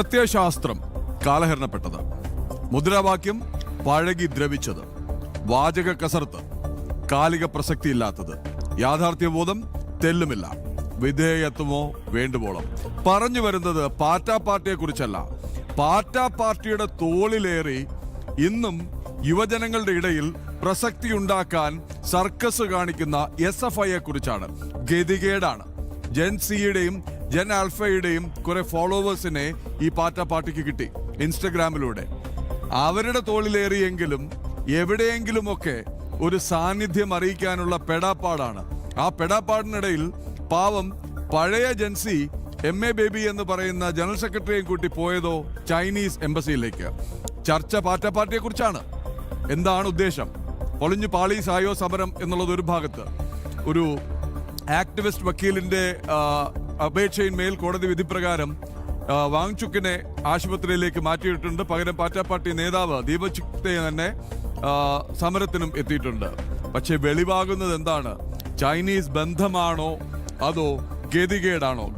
സത്യശാസ്ത്രം കാലഹരണപ്പെട്ടത്, മുദ്രാവാക്യം പഴകി ദ്രവിച്ചത്, വാചക കസർത്ത് കാലിക പ്രസക്തിയില്ലാത്തത്, യാഥാർത്ഥ്യബോധം തെല്ലുമില്ല, വിധേയത്വമോ വേണ്ടുവോളം. പറഞ്ഞു വരുന്നത് പാറ്റാ പാർട്ടിയെ കുറിച്ചല്ല. പാറ്റാ പാർട്ടിയുടെ തോളിലേറി ഇന്നും യുവജനങ്ങളുടെ ഇടയിൽ പ്രസക്തി ഉണ്ടാക്കാൻ സർക്കസ് കാണിക്കുന്ന SFIയെ കുറിച്ചാണ്. ഗതികേടാണ്. ജെൻസിയുടെയും ജെൻ ആൽഫയുടെയും കുറെ ഫോളോവേഴ്സിനെ ഈ പാറ്റാ പാർട്ടിക്ക് കിട്ടി ഇൻസ്റ്റഗ്രാമിലൂടെ. അവരുടെ തോളിലേറിയെങ്കിലും എവിടെയെങ്കിലുമൊക്കെ ഒരു സാന്നിധ്യം അറിയിക്കാനുള്ള പെടാപ്പാടാണ്. ആ പെടാപ്പാടിനിടയിൽ പാവം പഴയ ജെൻസി MA ബേബി എന്ന് പറയുന്ന ജനറൽ സെക്രട്ടറിയെയും കൂട്ടി പോയതോ ചൈനീസ് എംബസിയിലേക്ക്. ചർച്ച പാറ്റാ പാർട്ടിയെ കുറിച്ചാണ്. എന്താണ് ഉദ്ദേശം? പൊളിഞ്ഞു പാളീസായോ സമരം എന്നുള്ളത് ഒരു ഭാഗത്ത്. ഒരു ആക്ടിവിസ്റ്റ് വക്കീലിന്റെ അപേക്ഷയിന്മേൽ കോടതി വിധി പ്രകാരം വാങ്ചുക്കിനെ ആശുപത്രിയിലേക്ക് മാറ്റിയിട്ടുണ്ട്. പകരം പാറ്റാ പാർട്ടി നേതാവ് ദീപചുക്തെ തന്നെ സമരത്തിനും എത്തിയിട്ടുണ്ട്. പക്ഷെ വെളിവാകുന്നത് എന്താണ്? ചൈനീസ് ബന്ധമാണോ അതോ ഗതികേടാണോ?